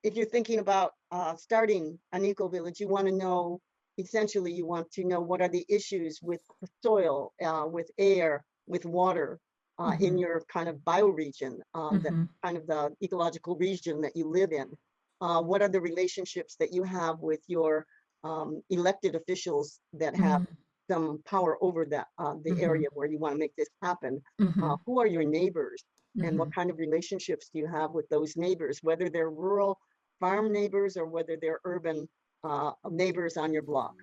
if you're thinking about starting an eco-village, you want to know, essentially, you want to know what are the issues with the soil, with air, with water in Mm-hmm. your kind of bioregion, that Mm-hmm. kind of the ecological region that you live in. What are the relationships that you have with your elected officials that have some power over the Mm-hmm. area where you want to make this happen? Mm-hmm. Who are your neighbors? And Mm-hmm. what kind of relationships do you have with those neighbors, whether they're rural farm neighbors or whether they're urban neighbors on your block?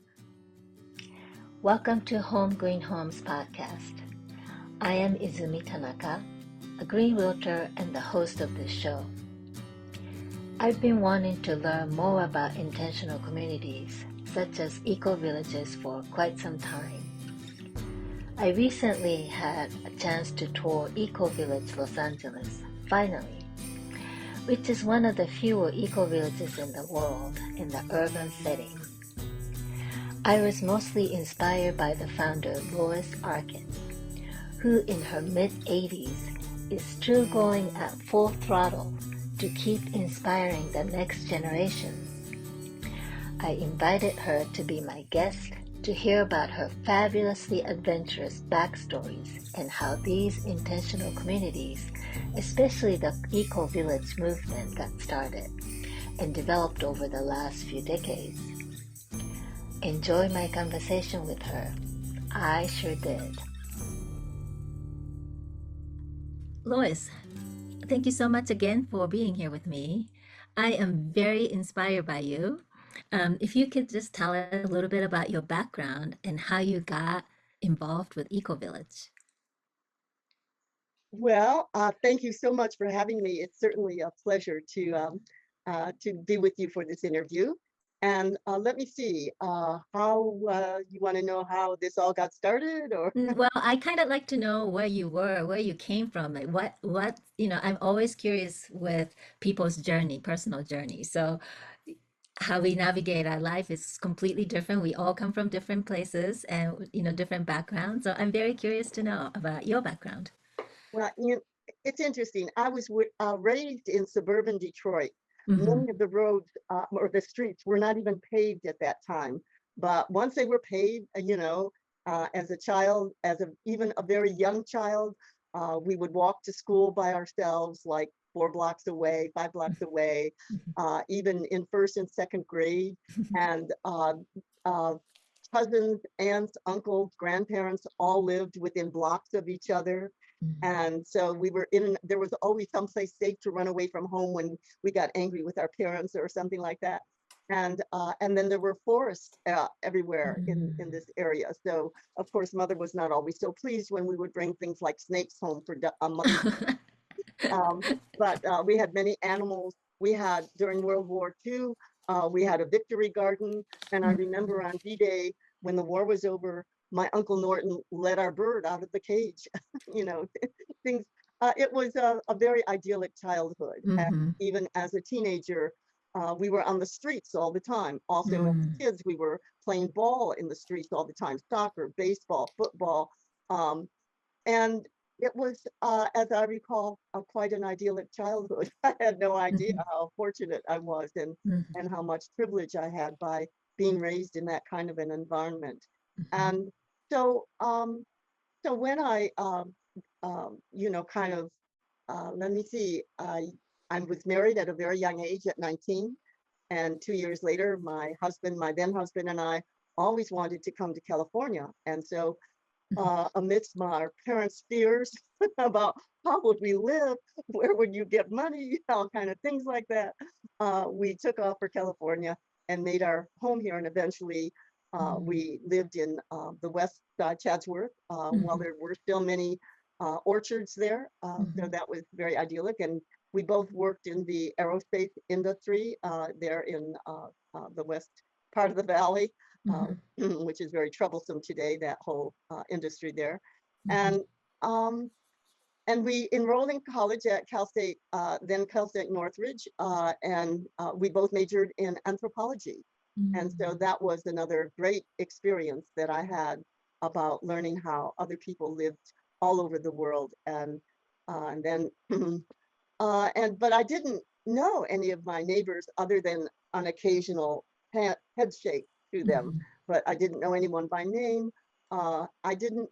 Welcome to Home Green Homes podcast. I am Izumi Tanaka, a green realtor and the host of this show. I've been wanting to learn more about intentional communities, such as eco-villages, for quite some time. I recently had a chance to tour Eco-Village Los Angeles, finally, which is one of the fewer eco-villages in the world in the urban setting. I was mostly inspired by the founder Lois Arkin, who in her mid-80s is still going at full throttle to keep inspiring the next generation. I invited her to be my guest to hear about her fabulously adventurous backstories and how these intentional communities, especially the eco-village movement, got started and developed over the last few decades. Enjoy my conversation with her. I sure did. Lois, thank you so much again for being here with me. I am very inspired by you. If you could just tell us a little bit about your background and how you got involved with EcoVillage. Well, thank you so much for having me. It's certainly a pleasure to be with you for this interview. And let me see, how you want to know how this all got started, or? Well, I kind of like to know where you were, where you came from, like I'm always curious with people's journey, personal journey. So how we navigate our life is completely different. We all come from different places and, different backgrounds. So I'm very curious to know about your background. Well, it's interesting. I was raised in suburban Detroit. Mm-hmm. Many of the roads or the streets were not even paved at that time. But once they were paved, as a child, even a very young child, we would walk to school by ourselves, like 4 blocks away, 5 blocks away, even in first and second grade. And uh, cousins, aunts, uncles, grandparents all lived within blocks of each other. And so there was always someplace safe to run away from home when we got angry with our parents or something like that. And then there were forests everywhere in Mm-hmm. this area. So of course, mother was not always so pleased when we would bring things like snakes home for Mother's um, but we had many animals. We had, during World War II, we had a victory garden. And I remember on D-Day, when the war was over, my Uncle Norton let our bird out of the cage. you know, things. It was a very idyllic childhood. And Mm-hmm. even as a teenager, we were on the streets all the time. Also, as Mm-hmm. kids, we were playing ball in the streets all the time, soccer, baseball, football. Um, and it was, as I recall, quite an idyllic childhood. I had no idea Mm-hmm. how fortunate I was and how much privilege I had by being raised in that kind of an environment. Mm-hmm. And so, so when kind of, let me see, I was married at a very young age at 19. And 2 years later, my then husband, and I always wanted to come to California. And so amidst my parents' fears about how would we live, where would you get money, all kind of things like that. We took off for California and made our home here, and eventually we lived in the west side, Chatsworth, while Mm-hmm. there were still many orchards there. So Mm-hmm. that was very idyllic, and we both worked in the aerospace industry there in the west part of the valley, uh, Mm-hmm. which is very troublesome today, that whole industry there. Mm-hmm. And um, and we enrolled in college at Cal State, then Cal State Northridge, and we both majored in anthropology. And so that was another great experience that I had about learning how other people lived all over the world. And then, but I didn't. know any of my neighbors other than an occasional head shake to them, Mhm. but I didn't know anyone by name. I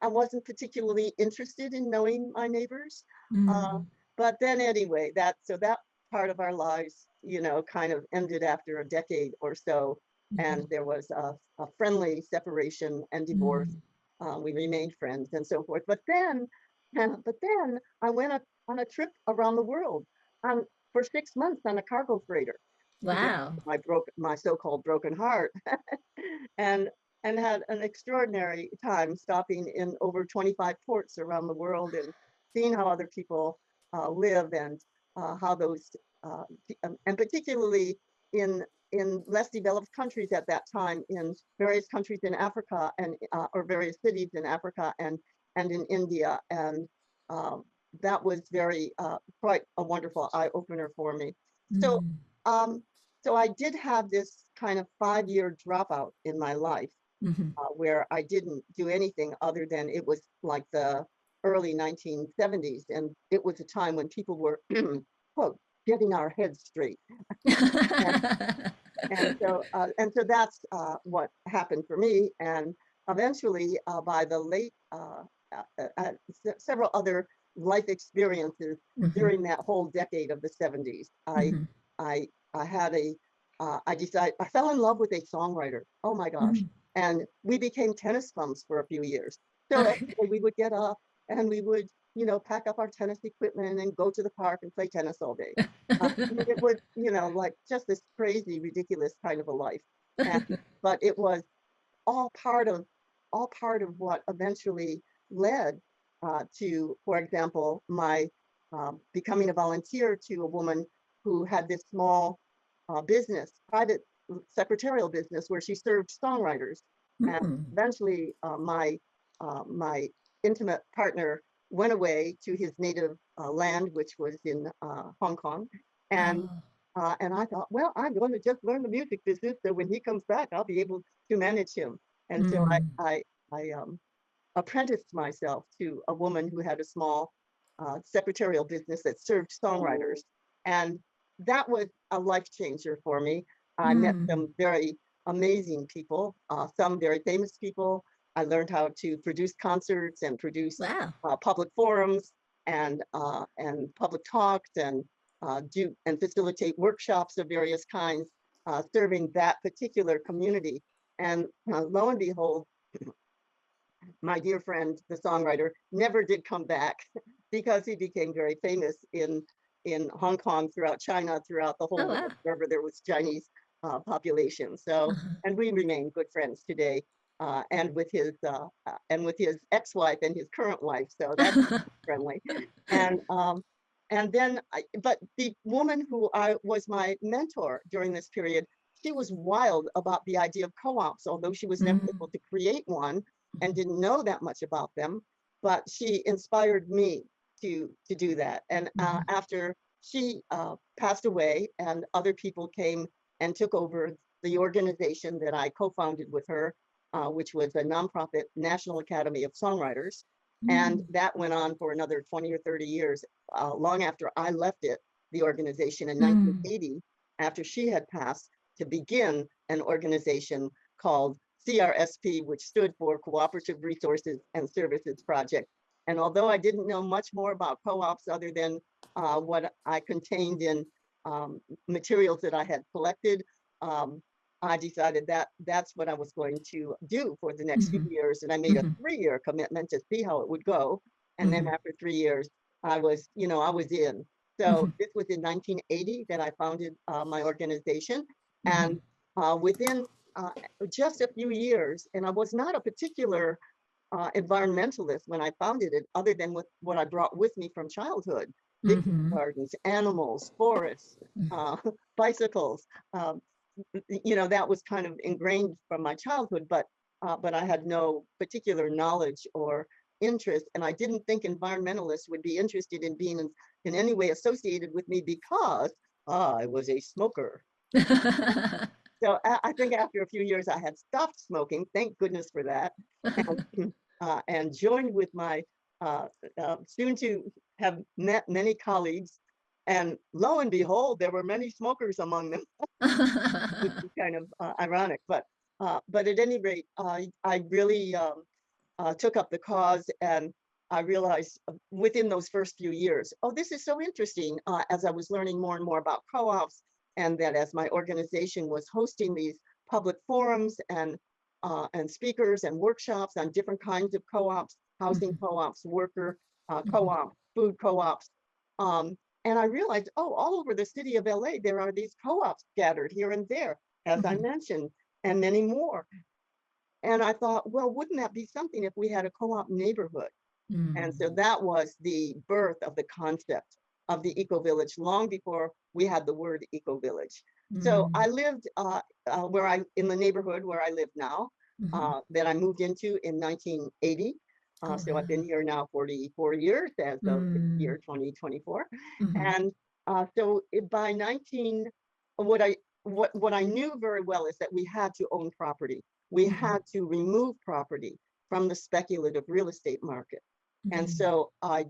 wasn't particularly interested in knowing my neighbors. Uh, Mm. but then anyway, that part of our lives, kind of ended after a decade or so, and Mhm. there was a friendly separation and divorce. Mm. We remained friends and so forth. But then I went on a trip around the world um, for 6 months on a cargo freighter to get Wow. my so-called broken heart, and had an extraordinary time stopping in over 25 ports around the world and seeing how other people live, and how those and particularly in less developed countries at that time, in various countries in Africa, and or various cities in Africa, and in India, and um, that was very quite a wonderful eye opener for me. So Mm. um, so I did have this kind of 5-year dropout in my life, Mhm. where I didn't do anything other than, it was like the early 1970s, and it was a time when people were, quote, getting our heads straight. And, and so that's what happened for me. And eventually, by the late, several other life experiences Mhm. during that whole decade of the 70s, Mhm. I, I had I decided, I fell in love with a songwriter. Oh my gosh. Mm. And we became tennis bums for a few years. So every Okay. day we would get up and we would, pack up our tennis equipment and go to the park and play tennis all day. I mean, it was, like just this crazy, ridiculous kind of a life. And but it was all part of what eventually led to, for example, my becoming a volunteer to a woman who had this small business, private secretarial business, where she served songwriters. And Mm. eventually, my intimate partner went away to his native land, which was in Hong Kong, and Oh. and I thought, well, I'm going to just learn the music business, so when he comes back, I'll be able to manage him. And so Mm. I apprenticed myself to a woman who had a small secretarial business that served songwriters. And that was a life changer for me. I met Mm. some very amazing people, some very famous people. I learned how to produce concerts and produce Wow. public forums, and public talks, and do and facilitate workshops of various kinds, serving that particular community. And lo and behold, my dear friend, the songwriter, never did come back because he became very famous in Hong Kong, throughout China, throughout the Oh, whole wow. world, wherever there was Chinese population. So, Uh-huh. and we remain good friends today, and with his ex-wife and his current wife. So that's friendly. And but the woman who I was my mentor during this period, she was wild about the idea of co-ops, although she was never Mm. able to create one and didn't know that much about them. But she inspired me to do that. And Mhm. after she passed away, and other people came and took over the organization that I co-founded with her, which was a nonprofit National Academy of Songwriters. And Mm. that went on for another 20 or 30 years, long after I left the organization in Mm. 1980, after she had passed, to begin an organization called CRSP, which stood for Cooperative Resources and Services Project. And although I didn't know much more about co-ops other than what I contained in materials that I had collected, um, I decided that that's what I was going to do for the next few Mhm. years. And I made a Mhm. 3-year commitment to see how it would go. And then Mhm. after 3 years, I was in. So Mhm. this was in 1980 that I founded my organization. And Mhm. within uh, just a few years, and I was not a particular environmentalist when I founded it, other than with what I brought with me from childhood: picnic Mhm. gardens, animals, forests, uh, bicycles. Um, that was kind of ingrained from my childhood, but I had no particular knowledge or interest, and I didn't think environmentalists would be interested in being in any way associated with me because I was a smoker. So I think after a few years, I had stopped smoking. Thank goodness for that, and joined with my soon to have met many colleagues And lo and behold, there were many smokers among them, which is kind of ironic. But at any rate, I really took up the cause, and I realized within those first few years, oh, this is so interesting. As I was learning more and more about co-ops, and that as my organization was hosting these public forums and speakers and workshops on different kinds of co-ops, housing co-ops, worker co-ops, food co-ops. And I realized, oh, all over the city of LA, there are these co-ops scattered here and there, as I mentioned, and many more. And I thought, well, wouldn't that be something if we had a co-op neighborhood? And so that was the birth of the concept of the eco-village long before we had the word eco-village. So I lived in the neighborhood where I live now, that I moved into in 1980. So I've been here now 44 years as of the year 2024. And so by 19, what I knew very well is that we had to own property. We had to remove property from the speculative real estate market. And so that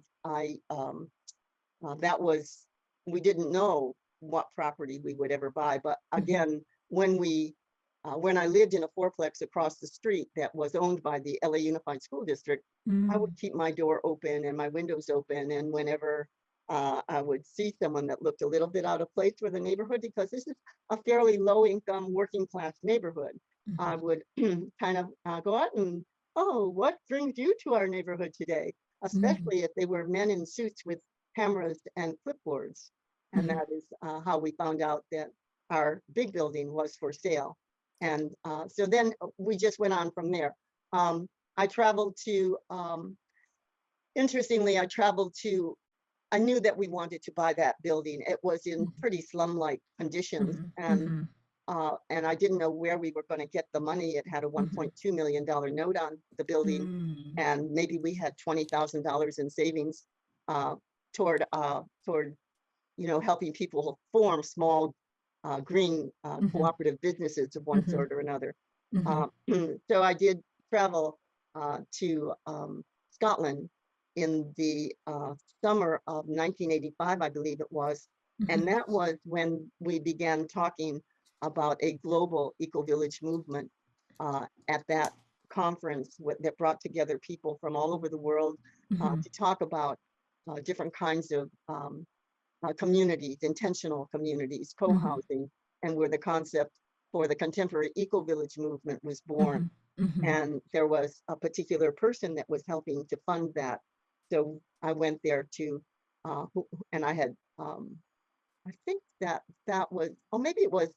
was, we didn't know what property we would ever buy. But again, when I lived in a fourplex across the street that was owned by the LA Unified School District, I would keep my door open and my windows open. And whenever I would see someone that looked a little bit out of place for the neighborhood, because this is a fairly low income working class neighborhood, I would kind of go out and, oh, what brings you to our neighborhood today? Especially if they were men in suits with cameras and clipboards. And that is how we found out that our big building was for sale. And so then we just went on from there. I traveled to, interestingly, I knew that we wanted to buy that building. It was in pretty slum-like conditions. And I didn't know where we were going to get the money. It had a $1.2 million note on the building, and maybe we had $20,000 in savings toward helping people form small green cooperative businesses of one sort or another. So I did travel to Scotland in the summer of 1985, I believe it was. And that was when we began talking about a global eco-village movement at that conference that brought together people from all over the world to talk about different kinds of communities, intentional communities, co-housing, and where the concept for the contemporary eco-village movement was born. And there was a particular person that was helping to fund that. So I went there and I had, I think that was, oh, maybe it was,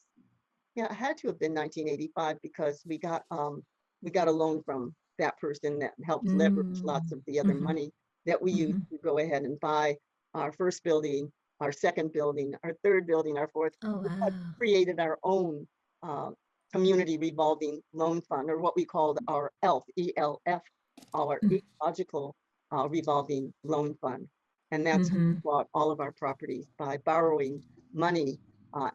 yeah, it had to have been 1985 because we got a loan from that person that helped leverage lots of the other money that we used to go ahead and buy our first building, our second building, our third building, our fourth. Oh, We wow. created our own community revolving loan fund, or what we called our ELF, ELF, our ecological revolving loan fund. And that's how we bought all of our properties, by borrowing money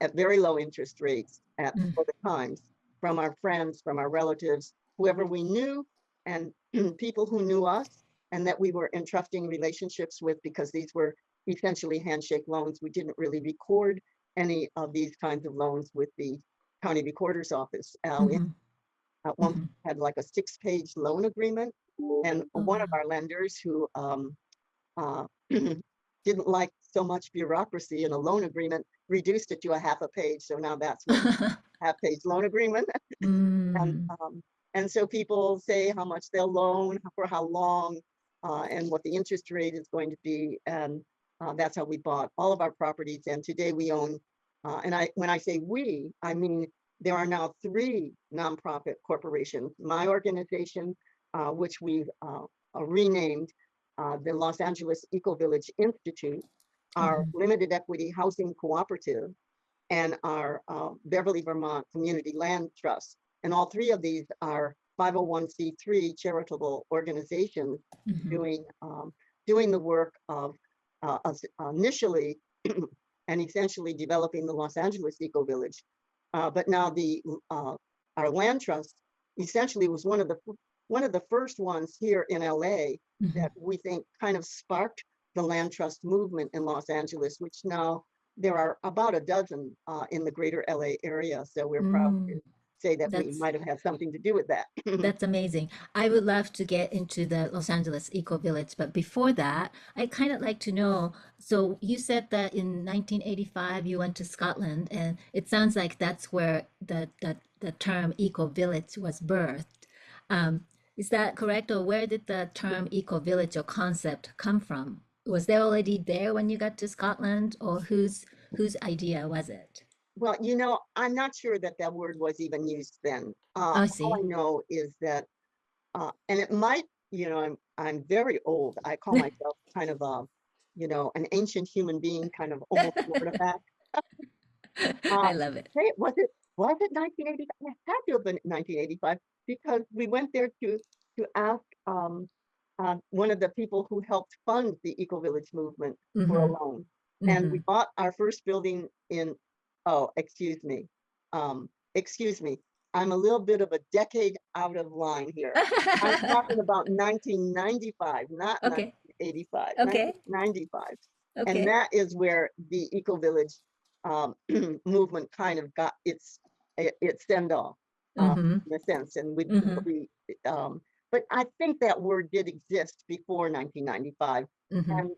at very low interest rates for the times from our friends, from our relatives, whoever we knew, and people who knew us and that we were entrusting relationships with, because these were essentially handshake loans. We didn't really record any of these kinds of loans with the county recorder's office. We at one point had like a 6-page loan agreement, and one of our lenders who didn't like so much bureaucracy in a loan agreement reduced it to a half a page. So now that's what half-page loan agreement. And so people say how much they'll loan, for how long, and what the interest rate is going to be. And that's how we bought all of our properties. And today we own, when I say we, I mean there are now 3 nonprofit corporations. My organization, which we've renamed the Los Angeles Eco Village Institute, our limited equity housing cooperative, and our Beverly, Vermont Community Land Trust. And all 3 of these are 501c3 charitable organizations doing the work of initially and essentially developing the Los Angeles Eco Village. But now our land trust essentially was one of the first ones here in LA that we think kind of sparked the land trust movement in Los Angeles, which now there are about a dozen in the greater LA area. So we're proud to Mm, say that we that's might have had something to do with that. That's amazing. I would love to get into the Los Angeles Eco Village, but before that, I'd kind of like to know. So you said that in 1985 you went to Scotland, and it sounds like that's where the term Eco Village was birthed. Um, is that correct, or where did the term Eco Village or concept come from? Was there already there when you got to Scotland, or whose idea was it? Well, I'm not sure that that word was even used then. Oh, I All I see. know is that, and it might, I'm very old. I call myself kind of an ancient human being, kind of almost an artifact. I Uh, love it. Hey, was it 1985? It had to have been 1985 because we went there to ask one of the people who helped fund the Eco Village movement for a Mm-hmm. loan, and we Mm-hmm. bought our first building in. Oh, excuse me. I'm a little bit of a decade out of line here. I'm talking about 1995, not Okay. 1985, Okay. 1995. And Okay. that is where the Eco Village um, movement kind of got its send off, Mm-hmm. in a sense. And we Mm-hmm. really, but I think that word did exist before 1995. Mm-hmm. And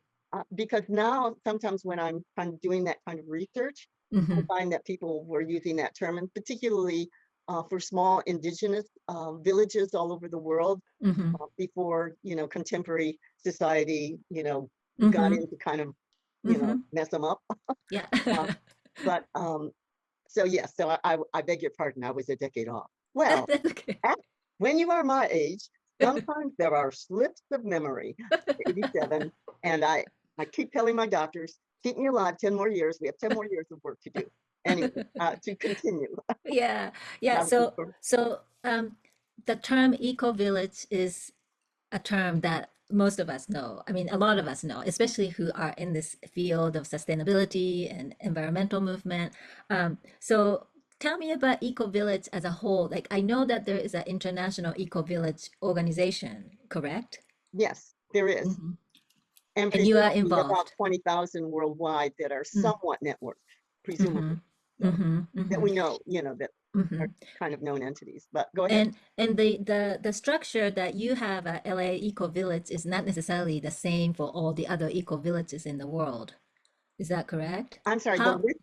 because now sometimes when I'm kind of doing that kind of research, I Mm-hmm. find that people were using that term, and particularly for small indigenous villages all over the world Mm-hmm. before contemporary society got Mm-hmm. into kind of Mm-hmm. mess them up. Yeah. Uh, but so yes, so I beg your pardon, I was a decade off. Well, That's okay. at, when you are my age, sometimes there are slips of memory. 87, and I keep telling my doctors, keep me alive 10 more years. We have 10 more years of work to do. Anyway, to continue. Yeah. Yeah. Have a good The term eco village is a term that most of us know. I mean, a lot of us know, especially who are in this field of sustainability and environmental movement. So tell me about Eco Village as a whole. Like, I know that there is an international Eco Village organization, correct? Yes, there is. Hmm. And And you are presumably about involved. 20,000 worldwide that are somewhat networked, Mm-hmm. presumably. So Mm-hmm. that Mm-hmm. we know, that Mm-hmm. are kind of known entities. But go ahead. And the structure that you have at LA Eco Village is not necessarily the same for all the other eco villages in the world. Is that correct? I'm sorry, the How width,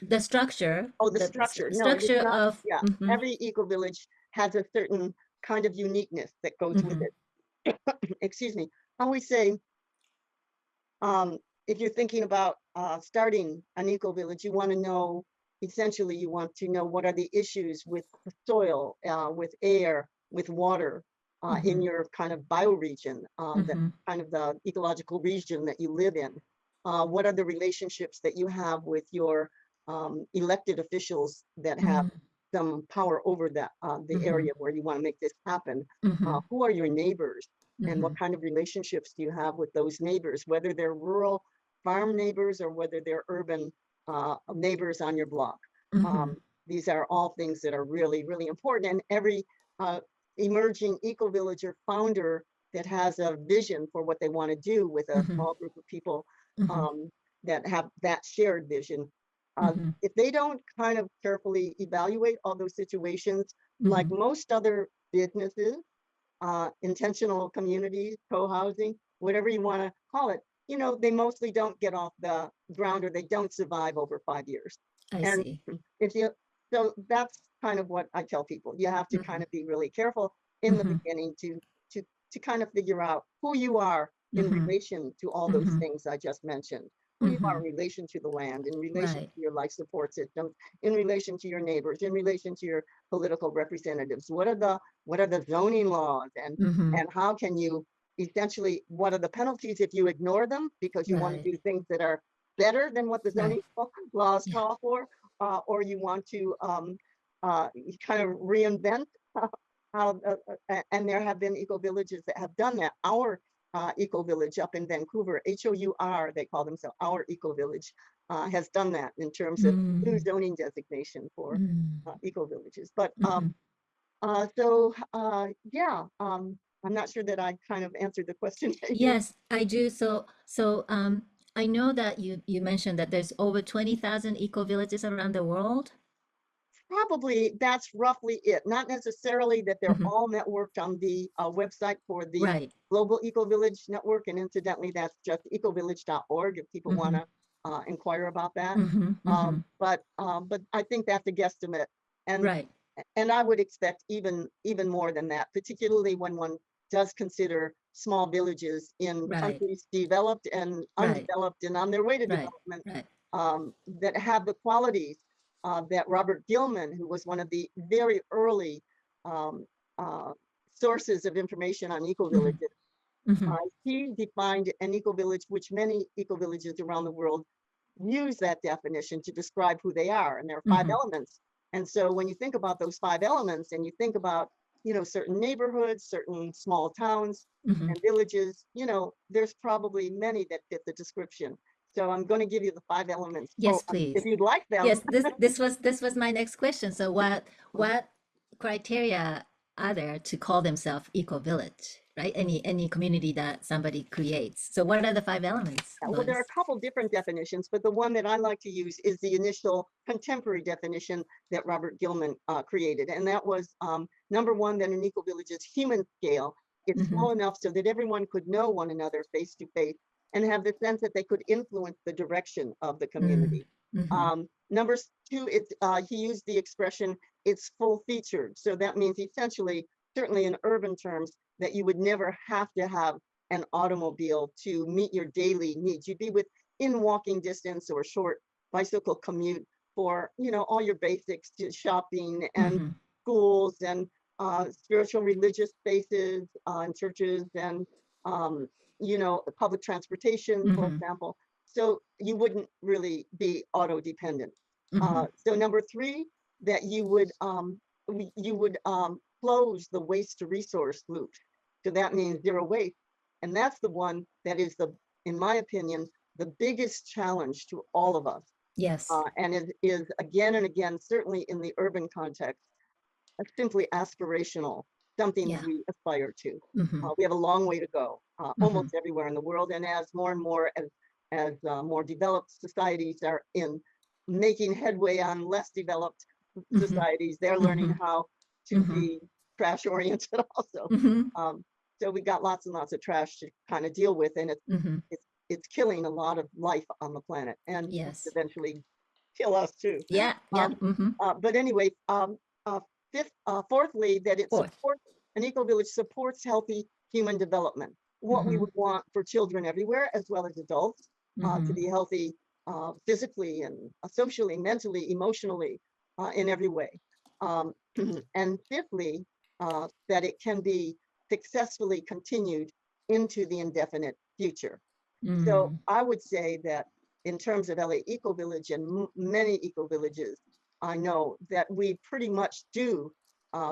the structure, oh, the the structure. No, it is structure not. of Yeah, mhm, every eco-village has a certain kind of uniqueness that goes with mhm, it. Excuse me. I always say, um, if you're thinking about starting an eco-village, you want to know what are the issues with the soil, with air, with water, in mhm, your kind of bioregion, that mhm, kind of the ecological region that you live in. What are the relationships that you have with your elected officials that have mhm, some power over the mhm, area where you want to make this happen? mhm, Who are your neighbors? And what mhm, kind of relationships do you have with those neighbors, whether they're rural farm neighbors or whether they're urban neighbors on your block. mhm, Um, these are all things that are really, really important. And every uh, emerging eco-villager founder that has a vision for what they want to do with a mhm, small group of people mhm, um, that have that shared vision, mhm, if they don't kind of carefully evaluate all those situations, like mhm. most other businesses, intentional communities, co-housing, whatever you want to call it, they mostly don't get off the ground or they don't survive over 5 years. I And see. if you, so that's kind of what I tell people. You have to kind Mhm, of be really careful in the mhm, beginning to to kind of figure out who you are in mhm, relation to all those mhm, things I just mentioned. Who you are mhm. in relation to the land, in relation Right. to your life support systems, in relation to your neighbors, in relation to your political representatives. What are the zoning laws, and Mhm. how can you essentially, what are the penalties if you ignore them because you want to Right. do things that are better than what the zoning Right. laws Yeah. call for, or you want to kind of reinvent how, and there have been eco villages that have done that. Our eco village up in Vancouver, HOUR, they call themselves, our eco village, has done that in terms of new Mm, zoning designation for mm, eco villages. But mhm, so yeah, I'm not sure that I kind of answered the question that you. Yes, I do. I know that you mentioned that there's over 20,000 eco villages around the world. Probably that's roughly it. Not necessarily that they're Hmm. all networked on the website for the Right. Global Eco Village Network. And incidentally, that's just ecovillage.org if people want Hmm. to inquire about that. Hmm. Hmm. But I think that's a guesstimate. And Right. and I would expect even more than that, particularly when one does consider small villages in Right. countries developed and Right. undeveloped and on their way to Right. development, Right. that have the qualities that Robert Gilman, who was one of the very early um, uh, sources of information on Hmm. eco-villages, Hmm. he defined an eco-village, which many eco-villages around the world use that definition to describe who they are. And there are five Hmm. elements. And so when you think about those five elements and you think about, certain neighborhoods, certain small towns Hmm. and villages, there's probably many that fit the description. So I'm going to give you the five elements. Yes, Oh, if please. you'd like them. Yes, this was my next question. So what criteria are there to call themselves eco village, right? Any community that somebody creates. So what are the five elements, Yeah, well, there are Lois? a couple different definitions, but the one that I like to use is the initial contemporary definition that Robert Gilman created. And that was number one, that an eco-village is human scale. It's Hmm. small enough so that everyone could know one another face to face and have the sense that they could influence the direction of the community. Mm-hmm. Number two, he used the expression, it's full featured. So that means essentially, certainly in urban terms, that you would never have to have an automobile to meet your daily needs. You'd be within walking distance or short bicycle commute for, all your basics to shopping and Mm-hmm. schools and spiritual religious spaces and churches and, public transportation, for Mm-hmm. example. So you wouldn't really be auto dependent. Mm-hmm. So number three, that you would close the waste to resource loop. So that means zero waste. And that's the one that is in my opinion, the biggest challenge to all of us. Yes. And it is again and again, certainly in the urban context, simply aspirational, something Yeah. we aspire to. Mm-hmm. We have a long way to go, Mm-hmm. almost everywhere in the world. And as more and more, as more developed societies are in making headway on less developed Mm-hmm. societies, they're learning Mm-hmm. how to Mm-hmm. be trash oriented also. Mm-hmm. Um, so we got lots and lots of trash to kind of deal with, and Mm-hmm. it's killing a lot of life on the planet, and Yes. eventually kill us too. Yeah. Yeah. Um, Mm-hmm. but anyway, fourthly, that it Fourth. supports an eco-village supports healthy human development. What we Mm-hmm. would want for children everywhere, as well as adults, to Mm-hmm. be healthy physically and socially, mentally, emotionally, in every way. Um, and fifthly, that it can be successfully continued into the indefinite future. So Mm-hmm. I would say that in terms of LA Eco Village and many eco villages, I know that we pretty much do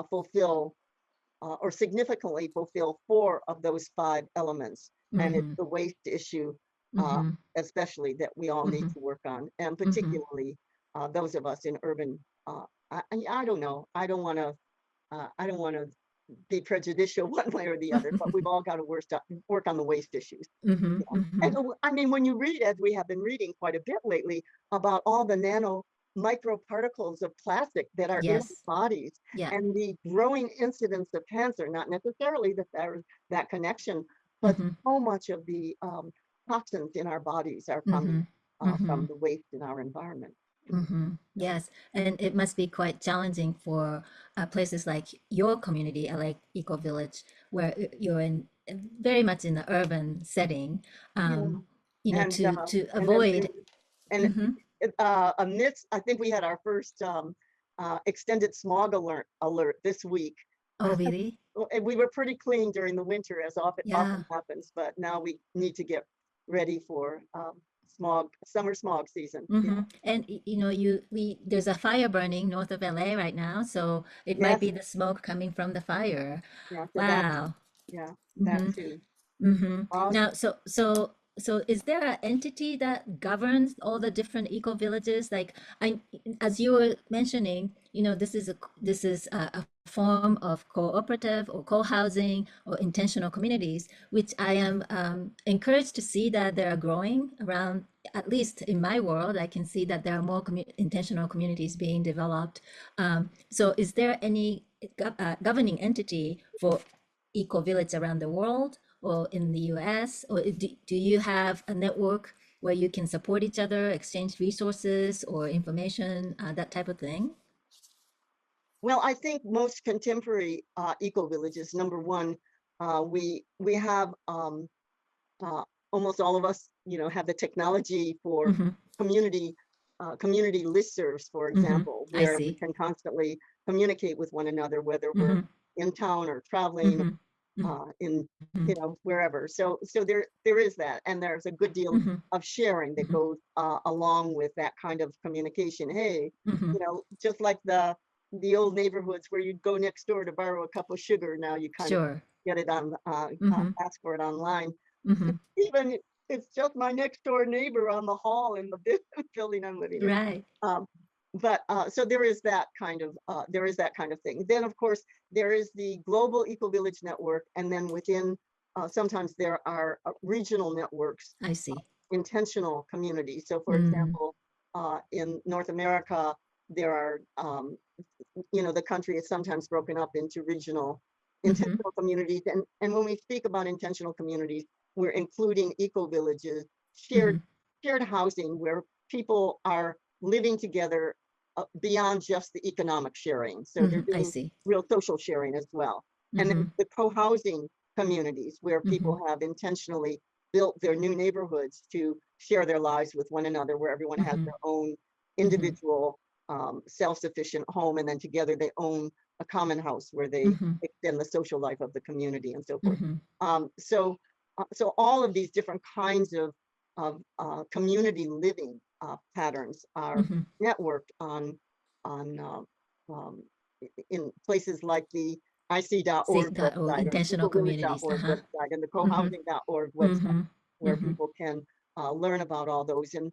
fulfill or significantly fulfill four of those five elements. And it's Mm-hmm. the waste issue, uh, Mm-hmm. especially, that we all need Mm-hmm. to work on, and Mm-hmm. particularly those of us in urban. I don't know. I don't want to be prejudicial one way or the other, but we've all got to work on the waste issues. Mm-hmm. Yeah. Mm-hmm. And I mean, when you read, as we have been reading quite a bit lately, about all the nano microparticles of plastic that are in our Yes. bodies Yeah. and the growing incidence of cancer, not necessarily that there's that connection, but Mm-hmm. so much of the toxins in our bodies are coming Mm-hmm. Mm-hmm. from the waste in our environment. Mm-hmm. Yes, and it must be quite challenging for places like your community, like Eco Village, where you're in very much in the urban setting, Yeah. um, And to and then avoid. and Mm-hmm. amidst, I think we had our first extended smog alert this week. Oh, really? And we were pretty clean during the winter, as often Yeah. happens, but now we need to get ready for summer smog season. Yeah. Mm-hmm. And there's a fire burning north of LA right now, so it might Yes. be the smoke coming from the fire. Yeah. So that's, Wow. yeah, that Mm-hmm. too. Mm-hmm. Uh, Now, so is there an entity that governs all the different eco villages? Like as you were mentioning, this is a form of cooperative or co-housing or intentional communities, which I am encouraged to see that they are growing around, at least in my world. I can see that there are more intentional communities being developed. So is there any governing entity for eco-village around the world or in the US? Or do you have a network where you can support each other, exchange resources or information, that type of thing? Well, I think most contemporary eco-villages, number one, we have uh, almost all of us, have the technology for Mm-hmm. community community listservs, for Mm-hmm. example, I where we see. can constantly communicate with one another, whether we're Mm-hmm. in town or traveling Mm-hmm. in Mm-hmm. wherever. So there is that, and there's a good deal Mm-hmm. of sharing that Mm-hmm. goes along with that kind of communication. Hey, Mm-hmm. just like the old neighborhoods where you'd go next door to borrow a cup of sugar, now you kind of Sure. get it on Mm-hmm. ask for it online. Mm-hmm. Even it's just my next door neighbor on the hall in the building I'm living in. Right. Um, but so there is that kind of thing. Then of course there is the global eco village network, and then within sometimes there are regional networks, I see. intentional communities. So for Mm. example, in North America, there are the country is sometimes broken up into regional Mm-hmm. intentional communities. And when we speak about intentional communities, we're including eco villages, shared Mm-hmm. shared housing where people are living together beyond just the economic sharing. So they're Mm-hmm. I doing see. real social sharing as well. And then Mm-hmm. the co-housing communities where Mm-hmm. people have intentionally built their new neighborhoods to share their lives with one another, where everyone has Mm-hmm. their own Mm-hmm. individual self-sufficient home, and then together they own a common house where they Mm-hmm. extend the social life of the community and so forth. Mm-hmm. So all of these different kinds of community living patterns are Mm-hmm. networked on um, in places like the See IC.org that, or website or the intentional communities. ecovillage.org Uh-huh. website and the Mm-hmm. cohousing.org website, Mm-hmm. where Mm-hmm. people can learn about all those and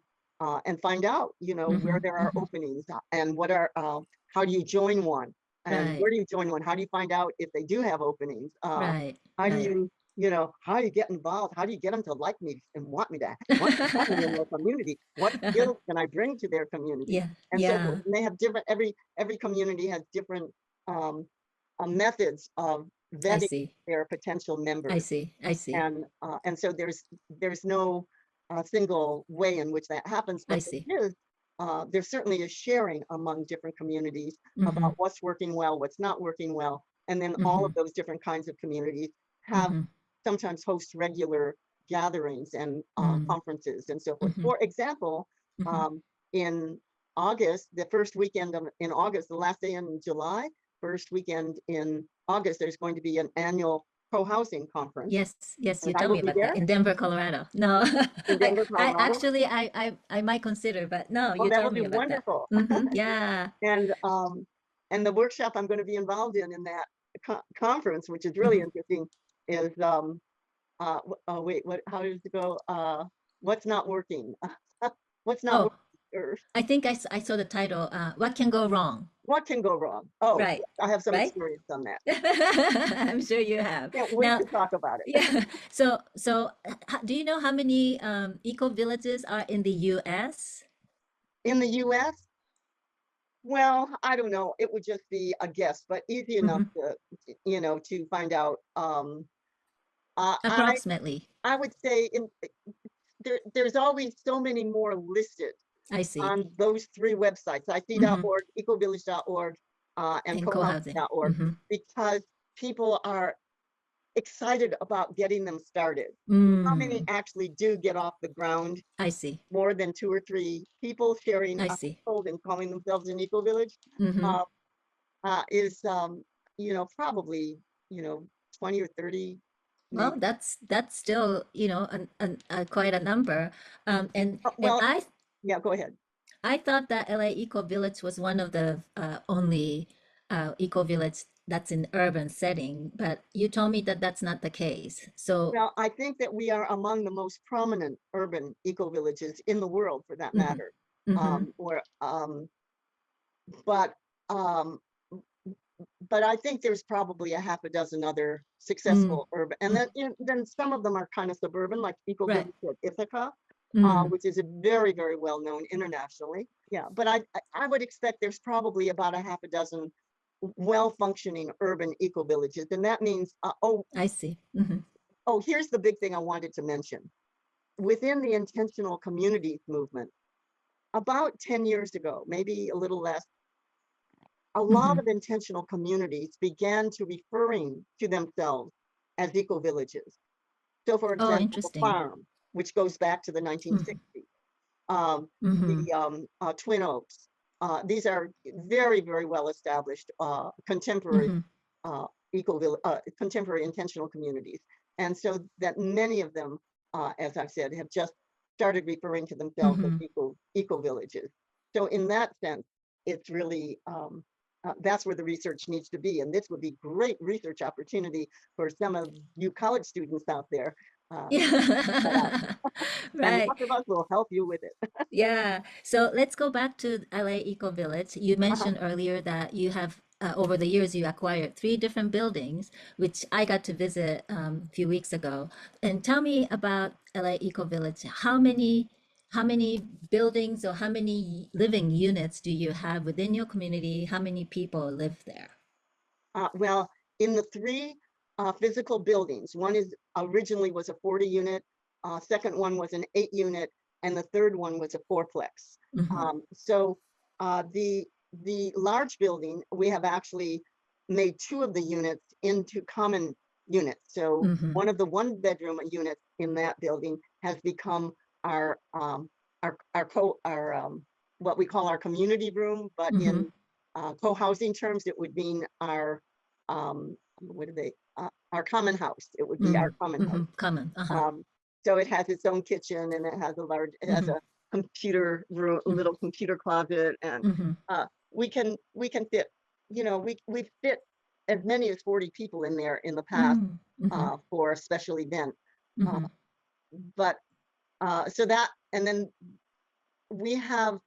find out, Mm-hmm. where there are Mm-hmm. openings and how do you join one, and Right. where do you join one? How do you find out if they do have openings? Right. How do Right. how do you get involved? How do you get them to like me and want me in their community? What skills can I bring to their community? Yeah. And so forth. Yeah. And they have every community has different um, methods of I vetting see. their potential I members, see. I see. and so there's no single way in which that happens, I but see. there certainly is sharing among different communities Mm-hmm. about what's working well, what's not working well, and then all Mm-hmm. of those different kinds of communities have Mm-hmm. sometimes host regular gatherings and Mm-hmm. conferences and so forth. Mm-hmm. For example, Mm-hmm. um, in August, the first weekend in August, the last day in July, first weekend in August, there's going to be an annual co-housing conference, Yes, yes, you and I told will me be about that there in Denver, Colorado. No, in Denver, I Colorado. actually I might consider, but no, Oh, you that told would be me about that. wonderful. Mm-hmm. Yeah. And the workshop I'm going to be involved in that conference, which is really Mm-hmm. interesting, is oh wait, what? How does it go? What's not working? What's not Oh, working? Or I think I saw the title. What can go wrong? what can go wrong? Oh, Right. yes, I have some Right. experience on that. I'm sure you have. Can't wait Now, to talk about it. yeah. Do you know how many eco villages are in the U.S.? In the U.S., well, I don't know. It would just be a guess, but easy enough Mm-hmm. to find out. Uh, I Approximately. I would say there's always so many more listed I see. on those three websites, Mm-hmm. ic.org, ecovillage.org, and And co-housing. cohousing.org, Mm-hmm. because people are excited about getting them started. How many Mm, actually do get off the ground? I see. More than two or three people sharing I a see. household and calling themselves an eco village Mm-hmm. uh, is probably, you know, 20 or 30 Well, maybe. that's still, quite a number. And Well, I yeah, go ahead. I thought that LA Eco Village was one of the only eco village that's in urban setting, but you told me that that's not the case. So, Well, I think that we are among the most prominent urban eco villages in the world, for that mhm, matter. mhm, Or, but um, but I think there's probably a half a dozen other Mm, successful urban, and mm, then then some of them are kind of suburban, like Eco right. Village at Ithaca, Mm, which is a very, very well known internationally. Yeah, but I would expect there's probably about a half a dozen well functioning urban eco villages, and that means I see. Hmm. here's the big thing I wanted to mention. Within the intentional communities movement, about 10 years ago, maybe a little less, a lot Hmm. of intentional communities began to referring to themselves as eco villages. So, for Oh, example, the interesting. farm, which goes back to the Mm-hmm. 1960s, um, Mm-hmm. the Twin Oaks. These are very, very well established contemporary Mm-hmm. contemporary intentional communities. And so that many of them, as I've said, have just started referring to themselves as Mm-hmm. eco villages. So in that sense, it's really that's where the research needs to be, and this would be great research opportunity for some of you college students out there. Check that out, Yeah. and Right. lots of us will help you with it. Yeah. So let's go back to LA Eco Village. You mentioned earlier that you have, over the years, you acquired three different buildings, which I got to visit a few weeks ago. And tell me about LA Eco Village. How many buildings or how many living units do you have within your community? How many people live there? Well, in the three physical buildings, one is originally was a 40 unit, second one was an 8 unit, and the third one was a fourplex. Mm-hmm. So the large building, we have actually made two of the units into common units. So Mm-hmm. one of the one bedroom units in that building has become our what we call our community room, but Mm-hmm. in co-housing terms, it would mean what are they? Our common house. It would be our common Mm-hmm. house. Common. Uh-huh. Um, so it has its own kitchen, and it has Mm-hmm. a computer room, little computer closet, and Mm-hmm. we can fit, we fit as many as 40 people in there in the past Mm-hmm. for a special event. Uh, Mm-hmm. but so that, and then we have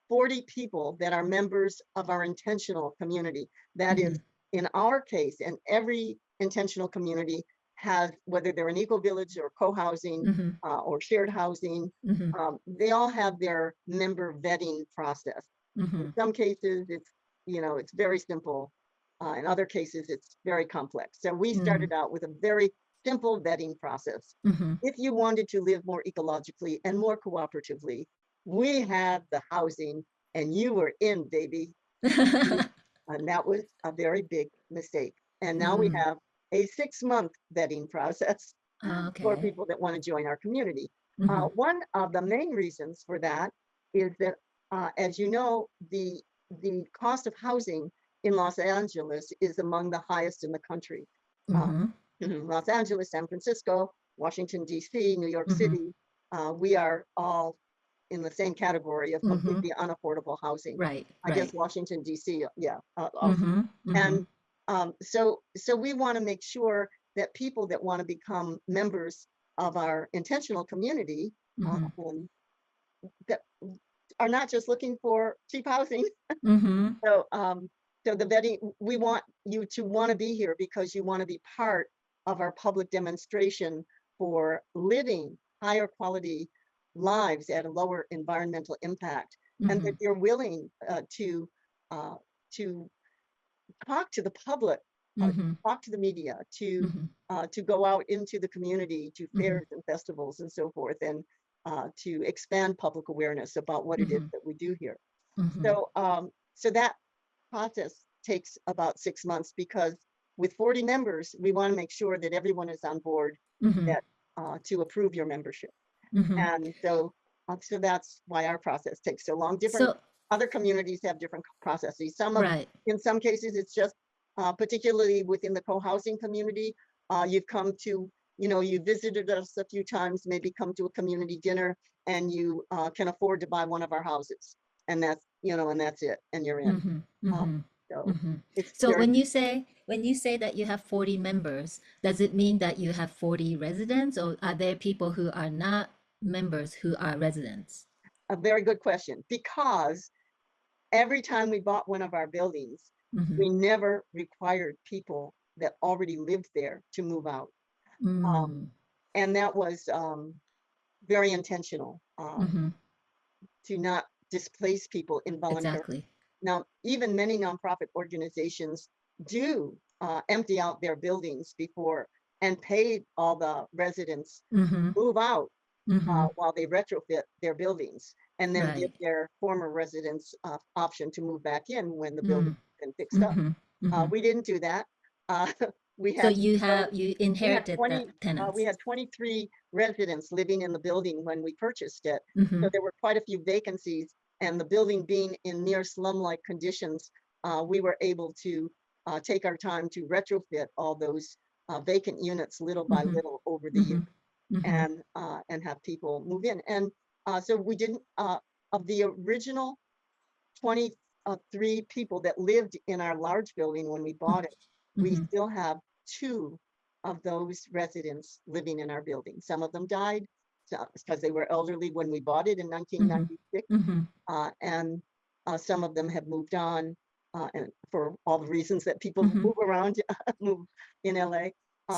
40 people that are members of our intentional community. That Mm-hmm. is, in our case, and every intentional community has, whether they're an eco village or co-housing Mm-hmm. or shared housing, Mm-hmm. they all have their member vetting process. In Mm-hmm. some cases, it's very simple. In other cases, it's very complex. So we Mm-hmm. started out with a very simple vetting process. Mm-hmm. If you wanted to live more ecologically and more cooperatively, we had the housing and you were in, baby. And that was a very big mistake. And now we Mm. have a 6-month vetting process for Okay. people that want to join our community. Mm-hmm. One of the main reasons for that is that, as you know, the cost of housing in Los Angeles is among the highest in the country. Uh, Mm-hmm. Los Angeles, San Francisco, Washington, D.C., New York Mm-hmm. City, we are all in the same category of Mm-hmm. completely unaffordable housing. Right. I guess Right. Washington, D.C., yeah, also. Mm-hmm. Mm-hmm. And so we want to make sure that people that want to become members of our intentional community Mm-hmm. and that are not just looking for cheap housing. Mm-hmm. So, so the vetting, we want you to want to be here because you want to be part of our public demonstration for living higher quality lives at a lower environmental impact, and Mm-hmm. that you're willing uh, to talk to the public, Mm-hmm. talk to the media, Mm-hmm. to go out into the community to Mm-hmm. fairs and festivals and so forth, and to expand public awareness about what it is Mm-hmm. that we do here. Mm-hmm. So that process takes about 6 months because with 40 members, we want to make sure that everyone is on board Mm-hmm. that to approve your membership. Mm-hmm. And so that's why our process takes so long. Different So, other communities have different processes. right. In some cases, it's just particularly within the co-housing community, you've come to, you visited us a few times, maybe come to a community dinner, and you can afford to buy one of our houses, and that's it, and you're in. Mm-hmm. Uh, Mm-hmm. so Mm-hmm. it's So very when you say that you have 40 members, does it mean that you have 40 residents, or are there people who are not members who are residents? a very good question because every time we bought one of our buildings, Mm-hmm. We never required people that already lived there to move out. Mm. And that was very intentional Mm-hmm. to not displace people involuntarily. Exactly. Now, even many nonprofit organizations do empty out their buildings before and pay all the residents Mm-hmm. move out Mm-hmm. while they retrofit their buildings and then give Right. their former residents option to move back in when the building Mm. has been fixed up. Mm-hmm. Mm-hmm. We didn't do that. Uh, we So had you we had inherited the 20 we tenants. had 23 residents living in the building when we purchased it. Mm-hmm. So there were quite a few vacancies, and the building being in near slum-like conditions, we were able to take our time to retrofit all those vacant units little by Mm-hmm. little over the Mm-hmm. years Mm-hmm. and have people move in. And so we didn't of the original 23 people that lived in our large building when we bought it, we Mm-hmm. still have two of those residents living in our building. Some of them died because they were elderly when we bought it in Mm-hmm. 1996, Mm-hmm. and some of them have moved on, and for all the reasons that people Mm-hmm. move around, move in LA.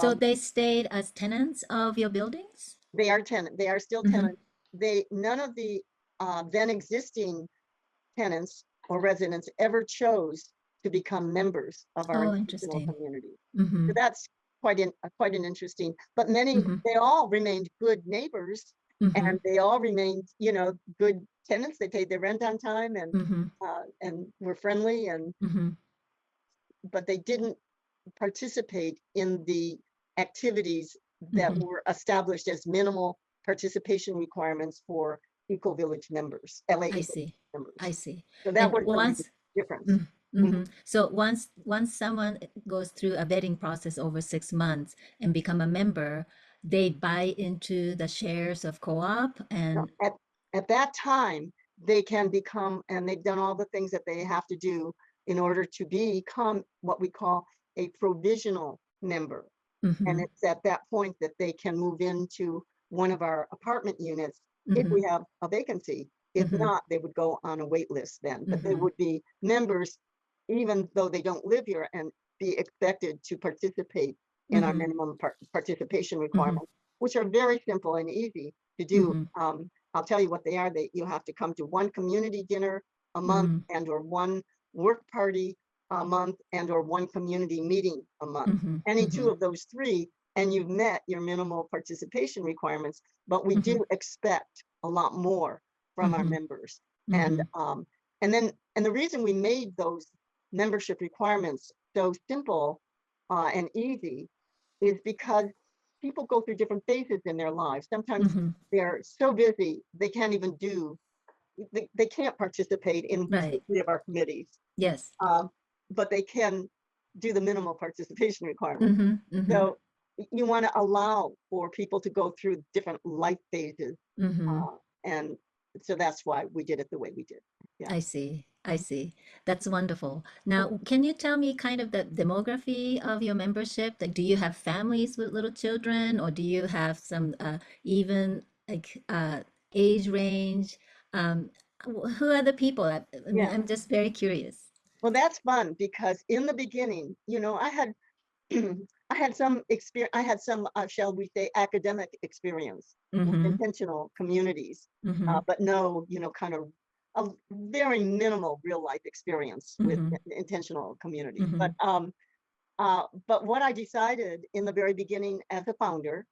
So Um, they stayed as tenants of your buildings? they are tenant. They are still Mm-hmm. tenants. They none of the then existing tenants or residents ever chose to become members of our Oh, intentional interesting. community. Mm-hmm. So that's quite an interesting. But Mm-hmm. they all remained good neighbors, Mm-hmm. and they all remained, good tenants. They paid their rent on time Mm-hmm. and were friendly, and Mm-hmm. but they didn't participate in the activities that Mm-hmm. were established as minimal participation requirements for Eco Village members, LA I Eco see. I members. see. So that And was one of the once difference. Mhm. mm-hmm. So once someone goes through a vetting process over 6 months and become a member, they buy into the shares of co-op Now, and at that time, they can become, and they've done all the things that they have to do in order to become what we call a provisional member. And mm-hmm. it's at that point that they can move into one of our apartment units if Mm-hmm. we have a vacancy. If Mm-hmm. not, they would go on a wait list then, but they Mm-hmm. would be members even though they don't live here and be expected to participate in our Mm-hmm. minimum participation Mm-hmm. requirements, which are very simple and easy to do. Mm-hmm. I'll tell you what they are. You have to come to one community dinner a month Mm-hmm. and or one work party a month and or one community meeting a month. Mm-hmm. Any Mm-hmm. two of those three, and you've met your minimal participation requirements. But we Mm-hmm. do expect a lot more from our Mm-hmm. members. And Mm-hmm. the reason we made those membership requirements so simple and easy is because people go through different phases in their lives. Sometimes Mm-hmm. they're so busy they can't even they can't participate in two, Right. three of our committees, Yes. um, but they can do the minimal participation requirements. Mm-hmm. Mm-hmm. So you want to allow for people to go through different life phases, Mm-hmm. and so that's why we did it the way we did. Yeah. I see. I see. That's wonderful. Now, can you tell me kind of the demography of your membership? Like, do you have families with little children, or do you have some even like age range? Who are the people? I mean, Yeah. I'm just very curious. Well, that's fun because in the beginning, I had I had some experience. I had some, shall we say, academic experience with Mm-hmm. intentional communities, Mm-hmm. but no, kind of a very minimal real life experience with Mm-hmm. intentional communities. Mm-hmm. But what I decided in the very beginning as a founder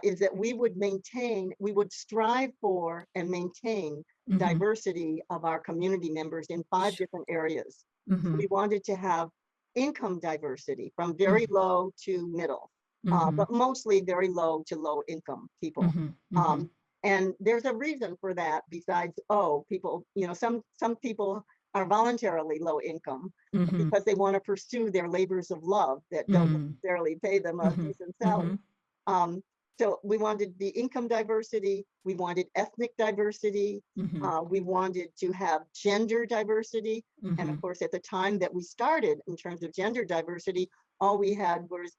is that we would strive for and maintain Mm-hmm. diversity of our community members in 5 different areas. So Mm-hmm. we wanted to have income diversity from very Mm-hmm. low to middle, Mm-hmm. but mostly very low to low income people. Mm-hmm. Mm-hmm. Um, and there's a reason for that besides, people, some people are voluntarily low income Mm-hmm. because they want to pursue their labors of love that don't necessarily pay them a Mm-hmm. decent Mm-hmm. salary. Um, so we wanted the income diversity, we wanted ethnic diversity, Mm-hmm. we wanted to have gender diversity. And Mm-hmm. of course, at the time that we started in terms of gender diversity, all we had was,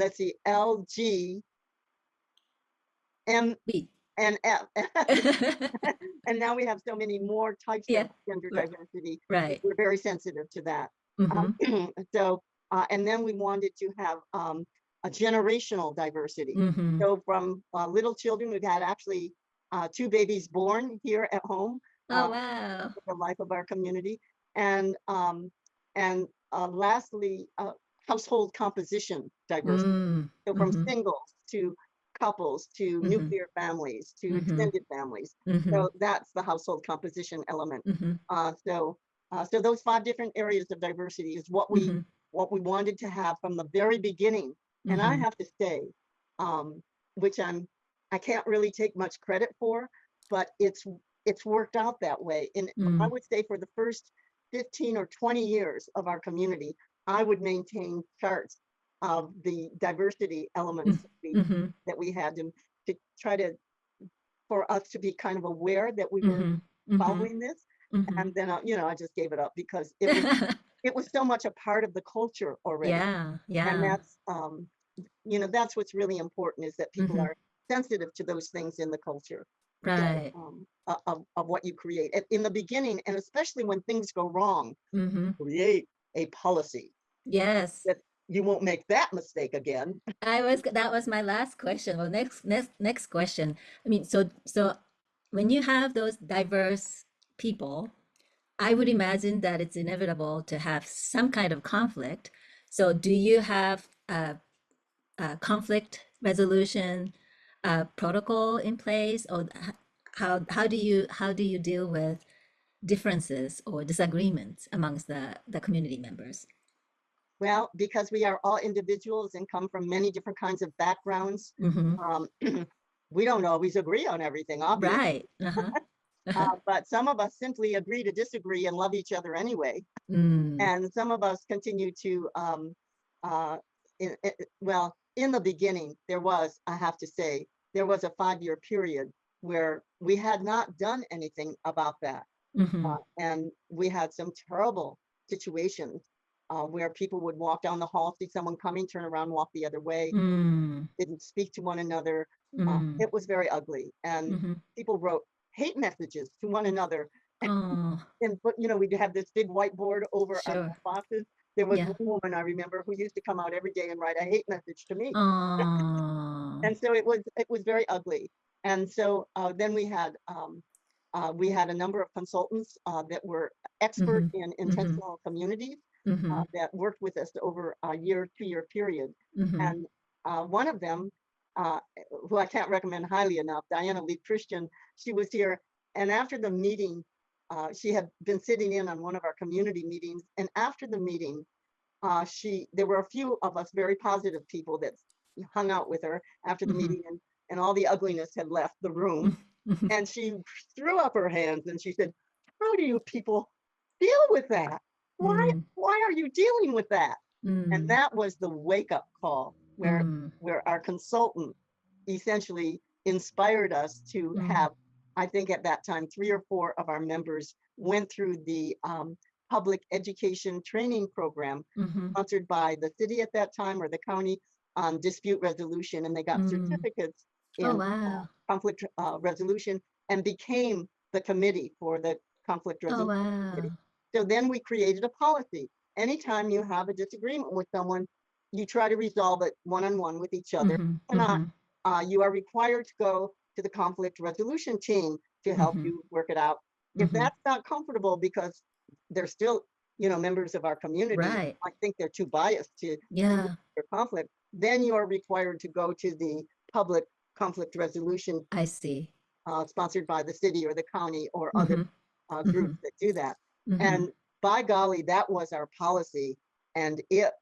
let's see, LGM, We. and and now we have so many more types of Yeah. gender r- diversity. Right. We're very sensitive to that. Mm-hmm. So, and then we wanted to have a generational diversity. Mm-hmm. So from little children, we've had actually 2 babies born here at home, Oh, wow. the life of our community, and lastly, household composition diversity. Mm. So from Mm-hmm. singles to couples to Mm-hmm. nuclear families to Mm-hmm. extended families. Mm-hmm. So that's the household composition element. Mm-hmm. So those 5 different areas of diversity is Mm-hmm. what we wanted to have from the very beginning. And I Mm-hmm. have to say, um, which I can't really take much credit for, but it's worked out that way. And I Mm. would say for the first 15 or 20 years of our community, I would maintain charts of the diversity elements Mm-hmm. that we had to try to for us to be kind of aware that we were Mm-hmm. Mm-hmm. following this. Mm-hmm. And then I just gave it up because it was so much a part of the culture already. Yeah. And Yeah. that's what's really important is that people Mm-hmm. are sensitive to those things in the culture. So Right. of what you create in the beginning, and especially when things go wrong, Mm-hmm. create a policy Yes. that you won't make that mistake again. That was my last question. Well, next question. I mean, so when you have those diverse people, I would imagine that it's inevitable to have some kind of conflict. So do you have a conflict resolution protocol in place, or how do you deal with differences or disagreements amongst the community members? Well, because we are all individuals and come from many different kinds of backgrounds, Mm-hmm. um, we don't always agree on everything, obviously. Right. Uh-huh. Uh-huh. But some of us simply agree to disagree and love each other anyway. Mm. And some of us continue to, uh, well, in the beginning, I have to say, there was a 5-year period where we had not done anything about that. Mm-hmm. And we had some terrible situations where people would walk down the hall, see someone coming, turn around, walk the other way, Mm. didn't speak to one another. Mm. It was very ugly. And Mm-hmm. people wrote hate messages to one another. Oh, But we'd have this big whiteboard over our sure. boxes. There was Yeah. one woman I remember who used to come out every day and write a hate message to me. Oh. And so it was very ugly. And so then we had a number of consultants that were expert Mm-hmm. in Mm-hmm. intentional communities Mm-hmm. that worked with us over a 2-year period. Mm-hmm. And one of them, uh, who I can't recommend highly enough, Diana Lee Christian, she was here. And after the meeting, she had been sitting in on one of our community meetings. And after the meeting, there were a few of us very positive people that hung out with her after the Mm-hmm. meeting, and all the ugliness had left the room. Mm-hmm. And she threw up her hands and she said, how do you people deal with that? Why are you dealing with that? And Mm-hmm. that was the wake up call where our consultant essentially inspired us to Mm-hmm. have, I think at that time, 3 or 4 of our members went through the public education training program Mm-hmm. sponsored by the city at that time or the county on dispute resolution. And they got Mm. certificates Oh, in wow. conflict resolution and became the committee for the conflict Oh, resolution committee. wow. So then we created a policy. Anytime you have a disagreement with someone, you try to resolve it one-on-one with each other. Mm-hmm. Cannot, Mm-hmm. you are required to go to the conflict resolution team to help Mm-hmm. you work it out. If Mm-hmm. that's not comfortable because they're still, members of our community, Right. I think they're too biased to Yeah, your conflict, then you are required to go to the public conflict resolution I see. sponsored by the city or the county or other Mm-hmm. Mm-hmm. groups that do that. Mm-hmm. And by golly, that was our policy, and it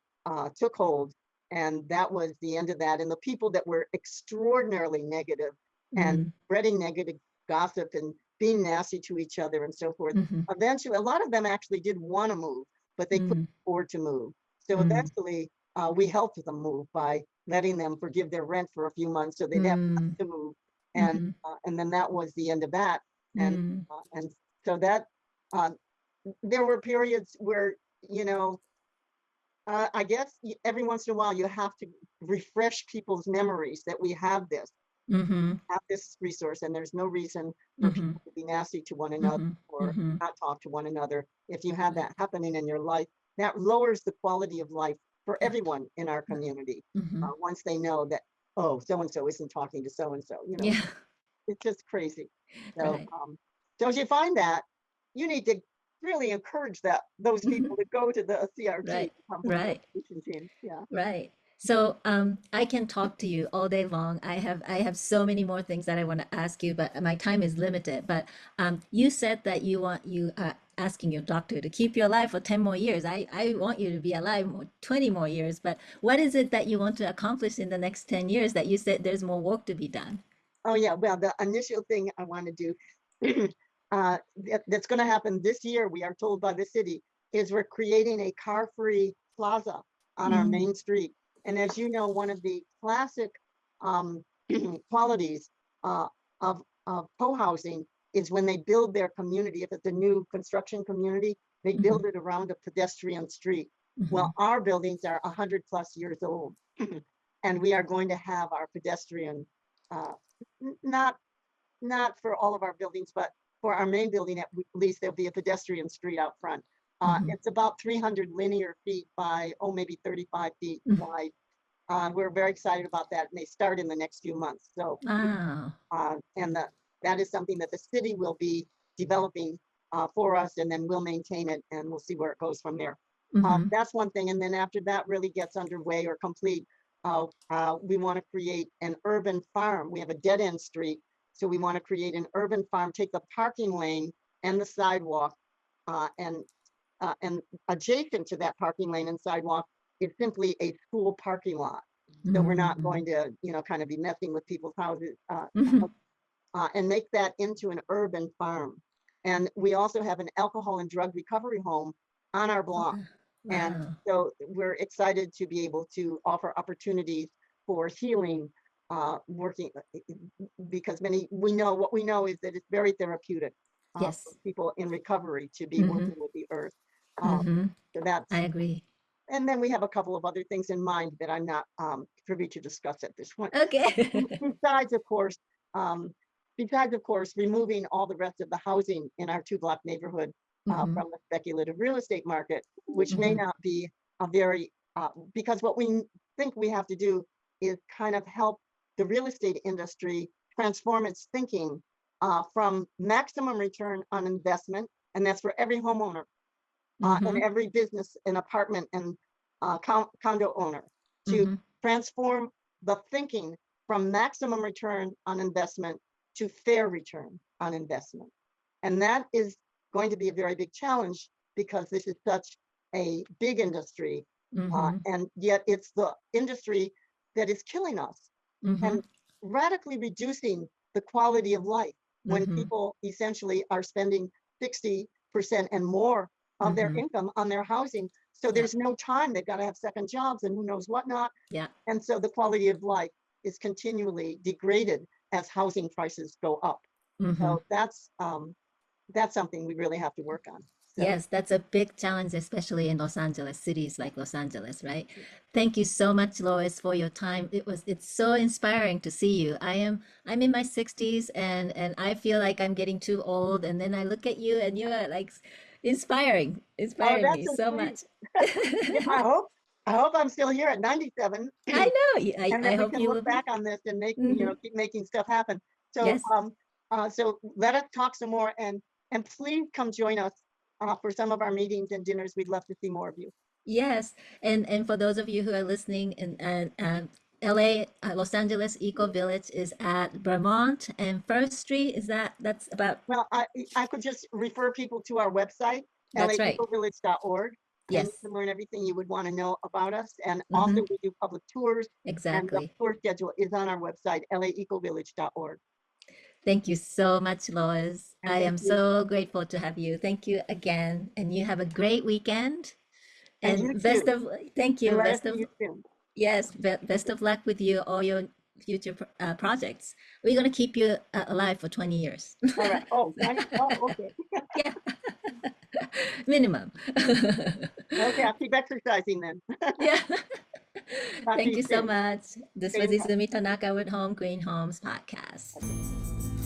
took hold. And that was the end of that. And the people that were extraordinarily negative and Mm-hmm. spreading negative gossip and being nasty to each other and so forth, Mm-hmm. eventually, a lot of them actually did want to move, but they couldn't afford to move. So Mm-hmm. eventually, we helped them move by letting them forgive their rent for a few months so they'd have Mm-hmm. to move. And Mm-hmm. then that was the end of that. And Mm-hmm. and so that uh, there were periods where you know I guess every once in a while you have to refresh people's memories that we have this. Mm-hmm. have this resource, and there's no reason for Mm-hmm. people to be nasty to one another Mm-hmm. or Mm-hmm. not talk to one another. If you have that happening in your life, that lowers the quality of life for Yeah. everyone in our community. Mm-hmm. Once they know that, oh, so and so isn't talking to so and so, Yeah. it's just crazy. So, Right. so as you find that, you need to really encourage those Mm-hmm. people to go to the CRT, Right. become part of Right. the education team. Yeah. Right. So I can talk to you all day long. I have so many more things that I want to ask you, but my time is limited. But you said that you asking your doctor to keep you alive for 10 more years. I want you to be alive 20 more years. But what is it that you want to accomplish in the next 10 years that you said there's more work to be done? Oh yeah. Well, the initial thing I want to do that's going to happen this year, we are told by the city, is we're creating a car-free plaza on our Mm, main street. And as you know, one of the classic um, qualities of co-housing is when they build their community. If it's a new construction community, they mm-hmm, build it around a pedestrian street. mm-hmm, Well, our buildings are 100+ years old, and we are going to have our pedestrian uh, not for all of our buildings, but for our main building at least, there'll be a pedestrian street out front. mm-hmm, It's about 300 linear feet by, maybe 35 feet mm. wide. We're very excited about that, and they start in the next few months. So, Wow. and that is something that the city will be developing for us, and then we'll maintain it, and we'll see where it goes from there. Mm-hmm, That's one thing, and then after that really gets underway or complete, we want to create an urban farm. We have a dead end street, so we want to create an urban farm, take the parking lane and the sidewalk, and adjacent to that parking lane and sidewalk is simply a school parking lot. So we're not mm-hmm, going to, kind of be messing with people's houses, mm-hmm. and make that into an urban farm. And we also have an alcohol and drug recovery home on our block. Okay. And Wow. so we're excited to be able to offer opportunities for healing, working, because we know what we know is that it's very therapeutic for Yes. people in recovery to be Mm-hmm, working with the earth. Uh, mm-hmm. so I that's, agree. and then we have a couple of other things in mind that I'm not privy to discuss at this point. Okay. Besides, of course, um, removing all the rest of the housing in our two-block neighborhood Mm-hmm, from the speculative real estate market, which may mm-hmm, not be a very, because what we think we have to do is kind of help the real estate industry transform its thinking from maximum return on investment, and that's for every homeowner and mm-hmm, every business and apartment and condo owner, to mm-hmm. transform the thinking from maximum return on investment to fair return on investment. And that is going to be a very big challenge because this is such a big industry. Mm-hmm. And yet it's the industry that is killing us Mm-hmm. and radically reducing the quality of life when Mm-hmm. people essentially are spending 60% and more of their Mm-hmm. income on their housing. So Yeah. there's no time. They've got to have second jobs and who knows what not. Yeah. And so the quality of life is continually degraded as housing prices go up. Mm-hmm. So that's something we really have to work on. So Yes, that's a big challenge, especially in Los Angeles, cities like Los Angeles, right? Thank you so much, Lois, for your time. It's so inspiring to see you. I'm in my 60s and I feel like I'm getting too old. And then I look at you and you're like oh, inspiring that's me so so sweet. much. Yeah, I hope I'm still here at 97 I know. and I that we hope can you look will be. back on this and Hmm. keep making stuff happen. So, Yes. so let us talk some more and please come join us for some of our meetings and dinners. We'd love to see more of you. Yes, and for those of you who are listening, LA, Los Angeles Eco Village is at Vermont and First Street. That's about Well, I could just refer people to our website, that's right. laecovillage.org, and you Yes. can learn everything you would want to know about us. And Hmm. also, we do public tours, and the Exactly. tour schedule is on our website, laecovillage.org. Thank you so much, Lois. And I thank am you, so grateful to have you. Thank you again, and you have a great weekend. and you And too. thank And you. let us see you soon. Yes, best of luck with you all your future projects. We're gonna keep you alive for 20 years. All right. Oh, okay. Yeah, minimum. Okay, I'll keep exercising then. Yeah. Talk to Thank you you so soon. much. This was Same time. Izumi Tanaka with Home Green Homes Podcast. Okay.